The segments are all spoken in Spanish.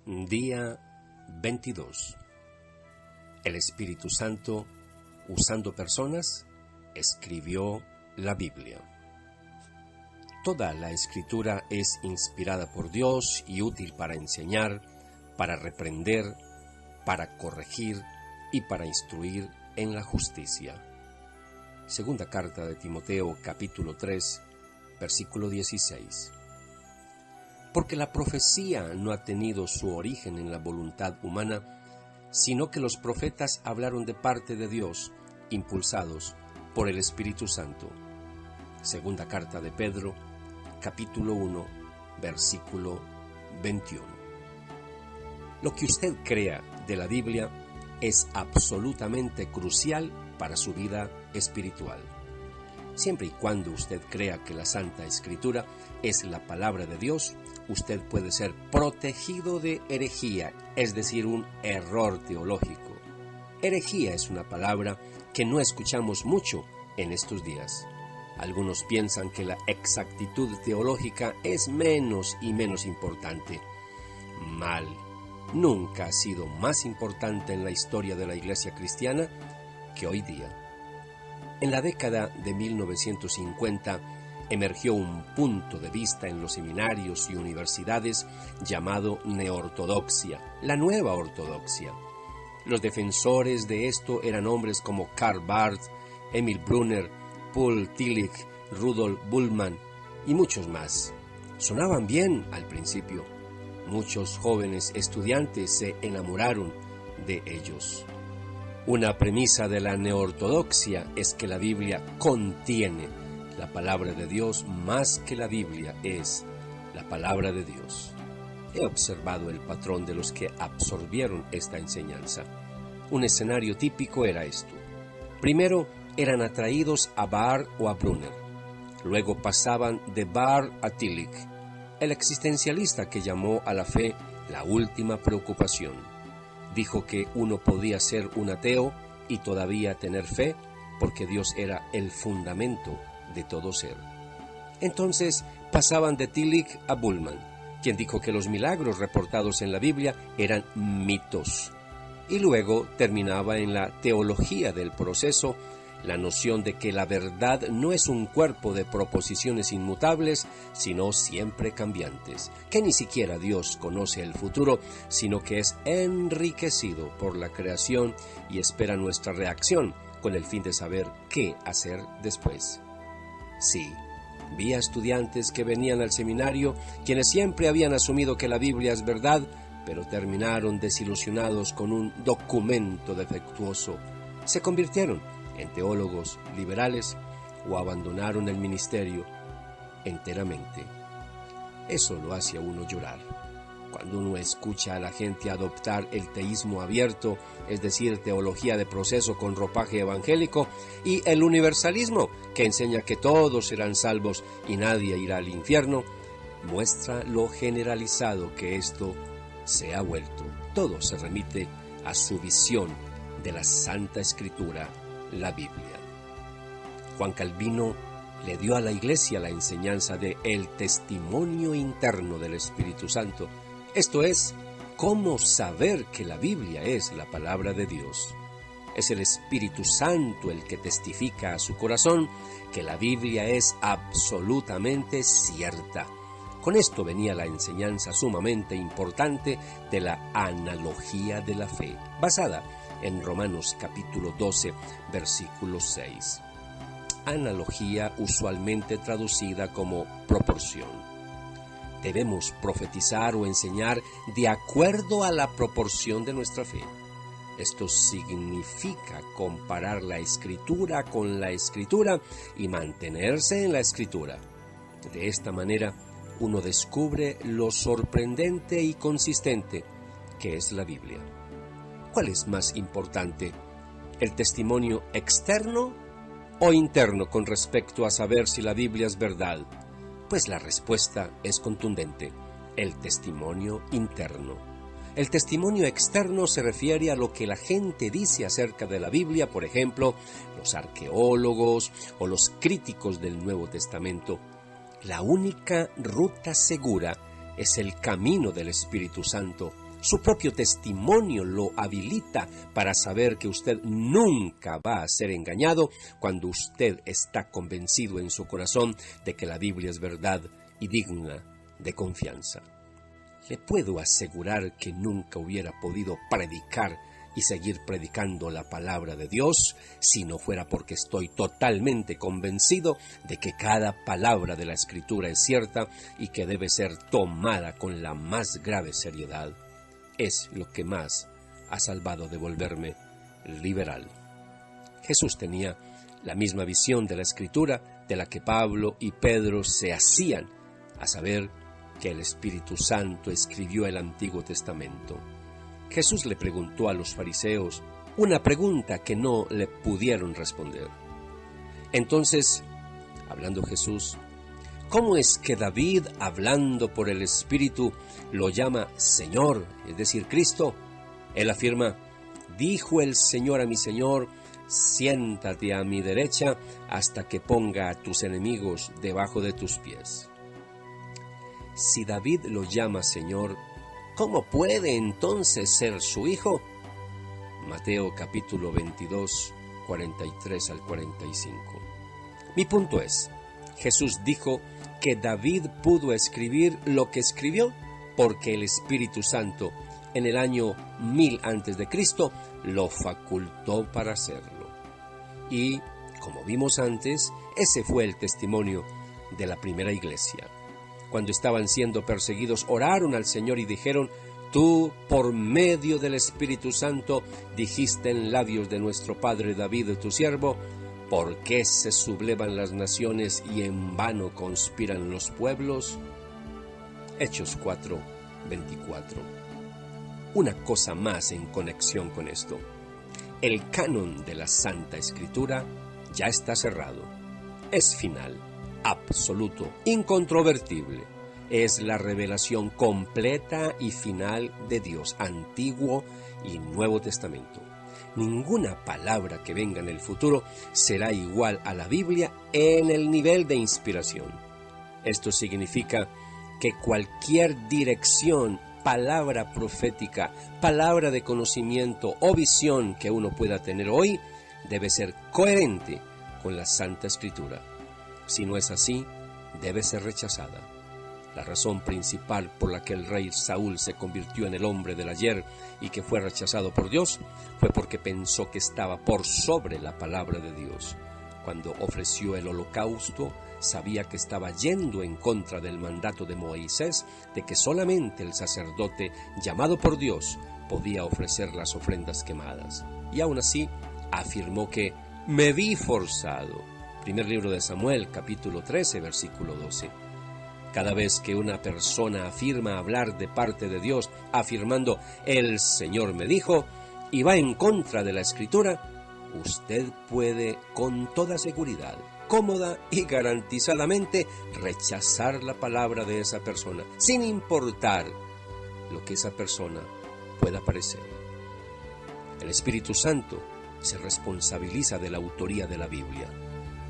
Día 22. El Espíritu Santo, usando personas, escribió la Biblia. Toda la Escritura es inspirada por Dios y útil para enseñar, para reprender, para corregir y para instruir en la justicia. Segunda carta de Timoteo, capítulo 3, versículo 16. Porque la profecía no ha tenido su origen en la voluntad humana, sino que los profetas hablaron de parte de Dios, impulsados por el Espíritu Santo. Segunda carta de Pedro, capítulo 1, versículo 21. Lo que usted crea de la Biblia es absolutamente crucial para su vida espiritual. Siempre y cuando usted crea que la Santa Escritura es la palabra de Dios, usted puede ser protegido de herejía, es decir, un error teológico. Herejía es una palabra que no escuchamos mucho en estos días. Algunos piensan que la exactitud teológica es menos y menos importante. Mal. Nunca ha sido más importante en la historia de la Iglesia cristiana que hoy día. En la década de 1950 emergió un punto de vista en los seminarios y universidades llamado neortodoxia, la nueva ortodoxia. Los defensores de esto eran hombres como Karl Barth, Emil Brunner, Paul Tillich, Rudolf Bultmann y muchos más. Sonaban bien al principio. Muchos jóvenes estudiantes se enamoraron de ellos. Una premisa de la neortodoxia es que la Biblia contiene la palabra de Dios más que la Biblia es la palabra de Dios. He observado el patrón de los que absorbieron esta enseñanza. Un escenario típico era esto. Primero eran atraídos a Barth o a Brunner. Luego pasaban de Barth a Tillich, el existencialista que llamó a la fe la última preocupación. Dijo que uno podía ser un ateo y todavía tener fe porque Dios era el fundamento de todo ser. Entonces pasaban de Tillich a Bultmann, quien dijo que los milagros reportados en la Biblia eran mitos. Y luego terminaba en la teología del proceso, la noción de que la verdad no es un cuerpo de proposiciones inmutables, sino siempre cambiantes, que ni siquiera Dios conoce el futuro, sino que es enriquecido por la creación y espera nuestra reacción con el fin de saber qué hacer después. Sí, vi a estudiantes que venían al seminario, quienes siempre habían asumido que la Biblia es verdad, pero terminaron desilusionados con un documento defectuoso. Se convirtieron en teólogos liberales o abandonaron el ministerio enteramente. Eso lo hace a uno llorar. Cuando uno escucha a la gente adoptar el teísmo abierto, es decir, teología de proceso con ropaje evangélico, y el universalismo, que enseña que todos serán salvos y nadie irá al infierno, muestra lo generalizado que esto se ha vuelto. Todo se remite a su visión de la Santa Escritura, la Biblia. Juan Calvino le dio a la Iglesia la enseñanza de el testimonio interno del Espíritu Santo. Esto es, cómo saber que la Biblia es la palabra de Dios. Es el Espíritu Santo el que testifica a su corazón que la Biblia es absolutamente cierta. Con esto venía la enseñanza sumamente importante de la analogía de la fe, basada en Romanos capítulo 12, versículo 6. Analogía usualmente traducida como proporción. Debemos profetizar o enseñar de acuerdo a la proporción de nuestra fe. Esto significa comparar la Escritura con la Escritura y mantenerse en la Escritura. De esta manera, uno descubre lo sorprendente y consistente que es la Biblia. ¿Cuál es más importante, el testimonio externo o interno con respecto a saber si la Biblia es verdad? Pues la respuesta es contundente, el testimonio interno. El testimonio externo se refiere a lo que la gente dice acerca de la Biblia, por ejemplo, los arqueólogos o los críticos del Nuevo Testamento. La única ruta segura es el camino del Espíritu Santo, Su propio testimonio lo habilita para saber que usted nunca va a ser engañado cuando usted está convencido en su corazón de que la Biblia es verdad y digna de confianza. Le puedo asegurar que nunca hubiera podido predicar y seguir predicando la palabra de Dios si no fuera porque estoy totalmente convencido de que cada palabra de la Escritura es cierta y que debe ser tomada con la más grave seriedad. Es lo que más ha salvado de volverme liberal. Jesús tenía la misma visión de la Escritura de la que Pablo y Pedro se hacían, a saber que el Espíritu Santo escribió el Antiguo Testamento. Jesús le preguntó a los fariseos una pregunta que no le pudieron responder. Entonces, hablando Jesús, ¿cómo es que David, hablando por el Espíritu, lo llama Señor, es decir, Cristo? Él afirma, dijo el Señor a mi Señor, siéntate a mi derecha hasta que ponga a tus enemigos debajo de tus pies. Si David lo llama Señor, ¿cómo puede entonces ser su hijo? Mateo capítulo 22, 43 al 45. Mi punto es, Jesús dijo que David pudo escribir lo que escribió porque el Espíritu Santo en el año 1000 a.C. lo facultó para hacerlo. Y, como vimos antes, ese fue el testimonio de la primera iglesia. Cuando estaban siendo perseguidos, oraron al Señor y dijeron, tú, por medio del Espíritu Santo, dijiste en labios de nuestro padre David, tu siervo, ¿por qué se sublevan las naciones y en vano conspiran los pueblos? Hechos 4, 24. Una cosa más en conexión con esto. El canon de la Santa Escritura ya está cerrado. Es final, absoluto, incontrovertible. Es la revelación completa y final de Dios, Antiguo y Nuevo Testamento. Ninguna palabra que venga en el futuro será igual a la Biblia en el nivel de inspiración. Esto significa que cualquier dirección, palabra profética, palabra de conocimiento o visión que uno pueda tener hoy debe ser coherente con la Santa Escritura. Si no es así, debe ser rechazada. La razón principal por la que el rey Saúl se convirtió en el hombre del ayer y que fue rechazado por Dios fue porque pensó que estaba por sobre la palabra de Dios. Cuando ofreció el holocausto, sabía que estaba yendo en contra del mandato de Moisés de que solamente el sacerdote llamado por Dios podía ofrecer las ofrendas quemadas. Y aún así afirmó que me vi forzado. Primer libro de Samuel, capítulo 13, versículo 12. Cada vez que una persona afirma hablar de parte de Dios, afirmando, el Señor me dijo, y va en contra de la Escritura, usted puede con toda seguridad, cómoda y garantizadamente rechazar la palabra de esa persona, sin importar lo que esa persona pueda parecer. El Espíritu Santo se responsabiliza de la autoría de la Biblia.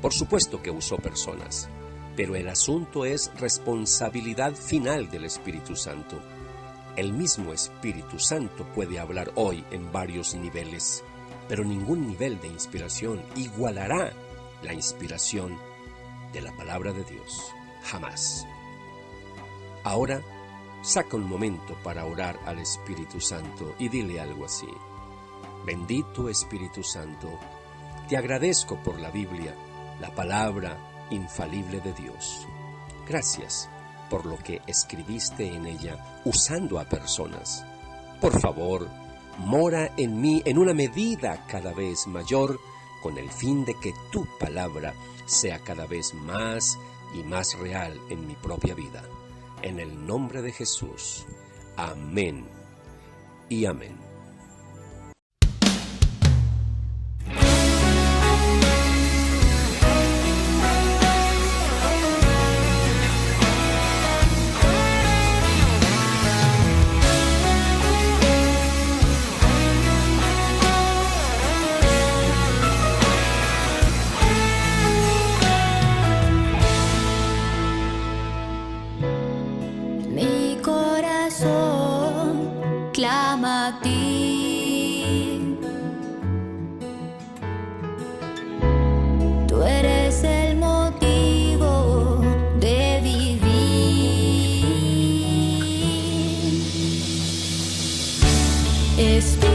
Por supuesto que usó personas, pero el asunto es responsabilidad final del Espíritu Santo. El mismo Espíritu Santo puede hablar hoy en varios niveles, pero ningún nivel de inspiración igualará la inspiración de la palabra de Dios. Jamás. Ahora, saca un momento para orar al Espíritu Santo y dile algo así. Bendito Espíritu Santo, te agradezco por la Biblia, la palabra infalible de Dios. Gracias por lo que escribiste en ella usando a personas. Por favor, mora en mí en una medida cada vez mayor con el fin de que tu palabra sea cada vez más y más real en mi propia vida. En el nombre de Jesús. Amén y amén. Mi corazón clama a ti. Tú eres el motivo de vivir. Espíritu